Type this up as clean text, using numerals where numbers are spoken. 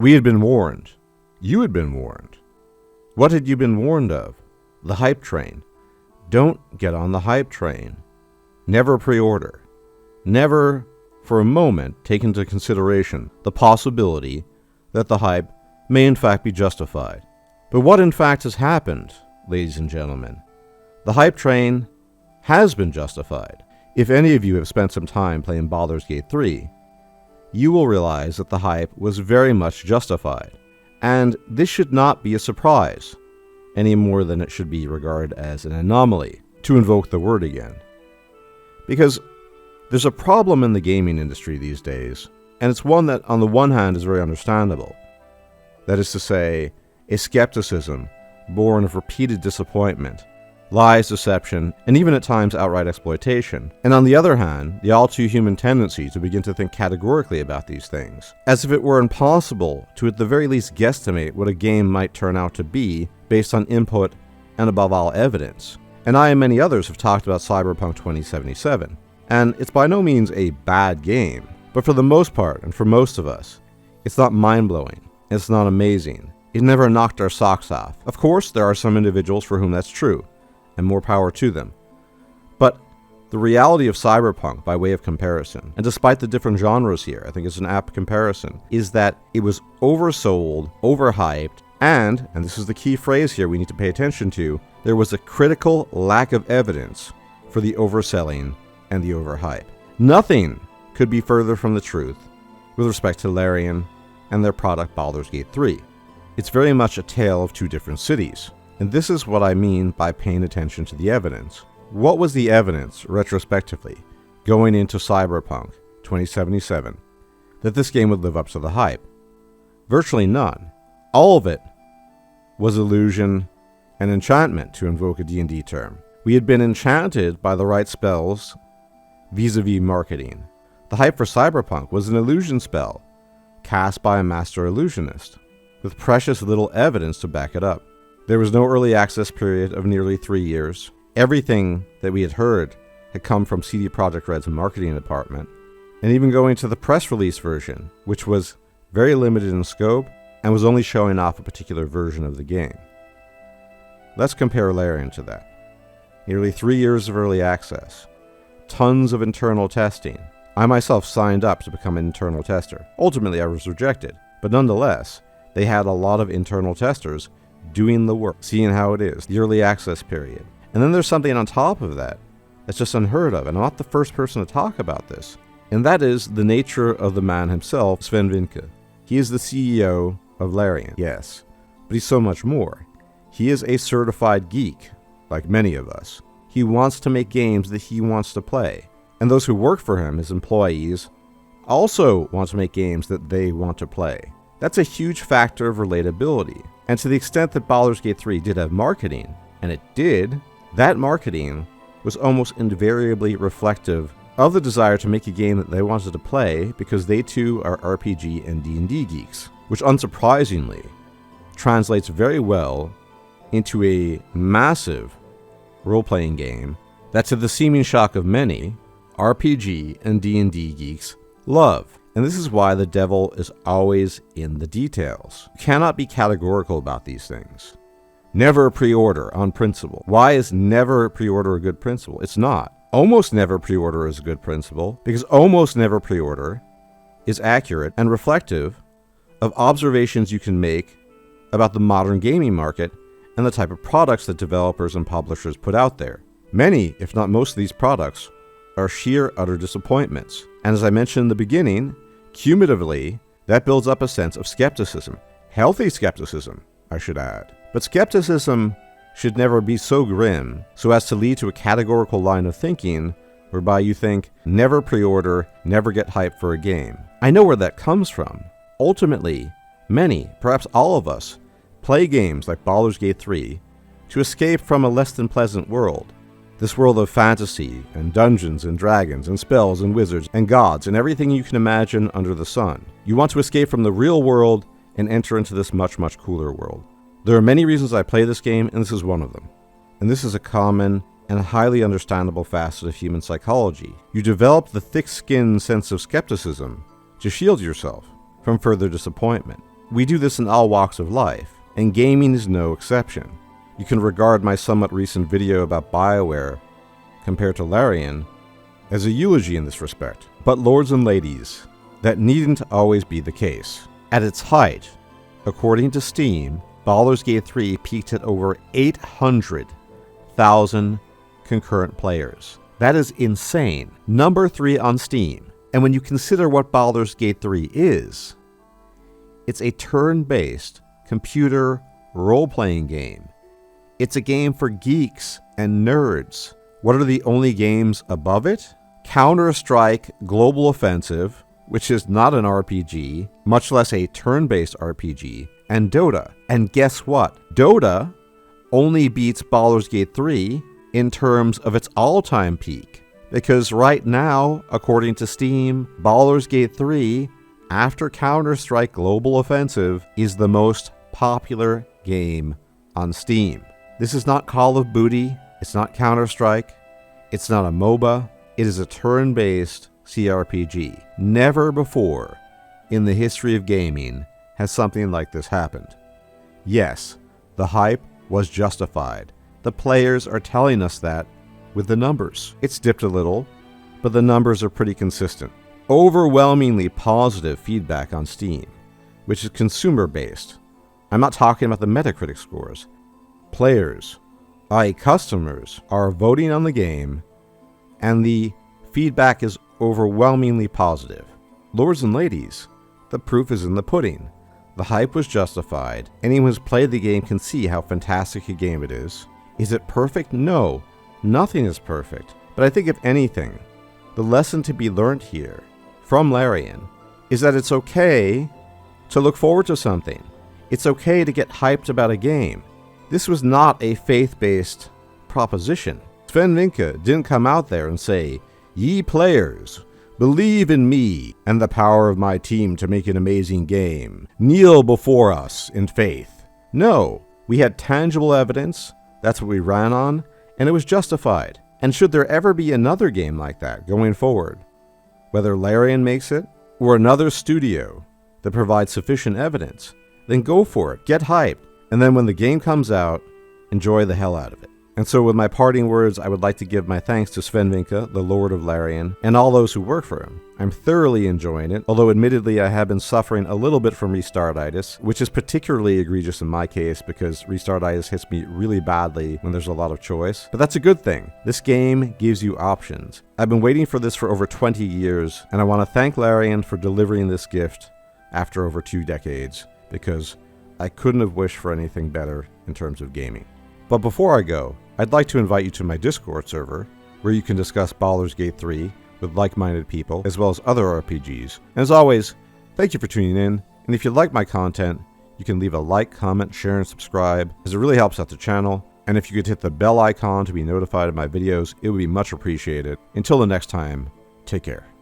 We had been warned. You had been warned. What had you been warned of? The hype train. Don't get on the hype train. Never pre-order. Never, for a moment, take into consideration the possibility that the hype may in fact be justified. But what in fact has happened, ladies and gentlemen? The hype train has been justified. If any of you have spent some time playing Baldur's Gate 3, you will realize that the hype was very much justified. And this should not be a surprise, any more than it should be regarded as an anomaly, to invoke the word again. Because there's a problem in the gaming industry these days, and it's one that on the one hand is very understandable. That is to say, a skepticism born of repeated disappointment, lies, deception, and even at times outright exploitation. And on the other hand, the all-too-human tendency to begin to think categorically about these things, as if it were impossible to at the very least guesstimate what a game might turn out to be based on input and above all evidence. And I and many others have talked about Cyberpunk 2077, and it's by no means a bad game, but for the most part, and for most of us, it's not mind-blowing, it's not amazing, it never knocked our socks off. Of course, there are some individuals for whom that's true, and more power to them. But the reality of Cyberpunk, by way of comparison, and despite the different genres here, I think it's an apt comparison, is that it was oversold, overhyped, and this is the key phrase here we need to pay attention to, there was a critical lack of evidence for the overselling and the overhype. Nothing could be further from the truth with respect to Larian and their product Baldur's Gate 3. It's very much a tale of two different cities. And this is what I mean by paying attention to the evidence. What was the evidence, retrospectively, going into Cyberpunk 2077, that this game would live up to the hype? Virtually none. All of it was illusion and enchantment, to invoke a D&D term. We had been enchanted by the right spells vis-a-vis marketing. The hype for Cyberpunk was an illusion spell, cast by a master illusionist, with precious little evidence to back it up. There was no early access period of nearly 3 years. Everything that we had heard had come from CD Projekt Red's marketing department, and even going to the press release version, which was very limited in scope and was only showing off a particular version of the game. Let's compare Larian to that. Nearly 3 years of early access, tons of internal testing. I myself signed up to become an internal tester. Ultimately, I was rejected, but nonetheless, they had a lot of internal testers doing the work, seeing how it is, the early access period. And then there's something on top of that that's just unheard of, and I'm not the first person to talk about this. And that is the nature of the man himself, Sven Vinke. He is the CEO of Larian, yes, but he's so much more. He is a certified geek, like many of us. He wants to make games that he wants to play. And those who work for him, his employees, also want to make games that they want to play. That's a huge factor of relatability. And to the extent that Baldur's Gate 3 did have marketing, and it did, that marketing was almost invariably reflective of the desire to make a game that they wanted to play because they too are RPG and D&D geeks, which unsurprisingly translates very well into a massive role-playing game that, to the seeming shock of many, RPG and D&D geeks love. And this is why the devil is always in the details. You cannot be categorical about these things. Never pre-order on principle. Why is never pre-order a good principle? It's not. Almost never pre-order is a good principle because almost never pre-order is accurate and reflective of observations you can make about the modern gaming market and the type of products that developers and publishers put out there. Many, if not most of these products, are sheer utter disappointments. And as I mentioned in the beginning, cumulatively, that builds up a sense of skepticism. Healthy skepticism, I should add. But skepticism should never be so grim so as to lead to a categorical line of thinking whereby you think, never pre-order, never get hyped for a game. I know where that comes from. Ultimately, many, perhaps all of us, play games like Baldur's Gate 3 to escape from a less than pleasant world. This world of fantasy and dungeons and dragons and spells and wizards and gods and everything you can imagine under the sun. You want to escape from the real world and enter into this much, much cooler world. There are many reasons I play this game, and this is one of them. And this is a common and highly understandable facet of human psychology. You develop the thick-skinned sense of skepticism to shield yourself from further disappointment. We do this in all walks of life, and gaming is no exception. You can regard my somewhat recent video about BioWare, compared to Larian, as a eulogy in this respect. But lords and ladies, that needn't always be the case. At its height, according to Steam, Baldur's Gate 3 peaked at over 800,000 concurrent players. That is insane. Number 3 on Steam. And when you consider what Baldur's Gate 3 is, it's a turn-based computer role-playing game. It's a game for geeks and nerds. What are the only games above it? Counter-Strike Global Offensive, which is not an RPG, much less a turn-based RPG, and Dota. And guess what? Dota only beats Baldur's Gate 3 in terms of its all-time peak. Because right now, according to Steam, Baldur's Gate 3, after Counter-Strike Global Offensive, is the most popular game on Steam. This is not Call of Duty, it's not Counter-Strike, it's not a MOBA, it is a turn-based CRPG. Never before in the history of gaming has something like this happened. Yes, the hype was justified. The players are telling us that with the numbers. It's dipped a little, but the numbers are pretty consistent. Overwhelmingly positive feedback on Steam, which is consumer-based. I'm not talking about the Metacritic scores. Players, i.e. customers, are voting on the game, and the feedback is overwhelmingly positive. Lords and ladies, the proof is in the pudding. The hype was justified. Anyone who's played the game can see how fantastic a game it is. Is it perfect? No, nothing is perfect. But I think if anything, the lesson to be learned here from Larian is that it's okay to look forward to something. It's okay to get hyped about a game. This was not a faith-based proposition. Sven Vinke didn't come out there and say, "Ye players, believe in me and the power of my team to make an amazing game. Kneel before us in faith." No, we had tangible evidence, that's what we ran on, and it was justified. And should there ever be another game like that going forward, whether Larian makes it or another studio that provides sufficient evidence, then go for it, get hyped, and then when the game comes out, enjoy the hell out of it. And so with my parting words, I would like to give my thanks to Sven Vinke, the Lord of Larian, and all those who work for him. I'm thoroughly enjoying it, although admittedly I have been suffering a little bit from restartitis, which is particularly egregious in my case because restartitis hits me really badly when there's a lot of choice. But that's a good thing. This game gives you options. I've been waiting for this for over 20 years, and I want to thank Larian for delivering this gift after over 2 decades, because I couldn't have wished for anything better in terms of gaming. But before I go, I'd like to invite you to my Discord server, where you can discuss Baldur's Gate 3 with like-minded people, as well as other RPGs. And as always, thank you for tuning in, and if you like my content, you can leave a like, comment, share, and subscribe, as it really helps out the channel. And if you could hit the bell icon to be notified of my videos, it would be much appreciated. Until the next time, take care.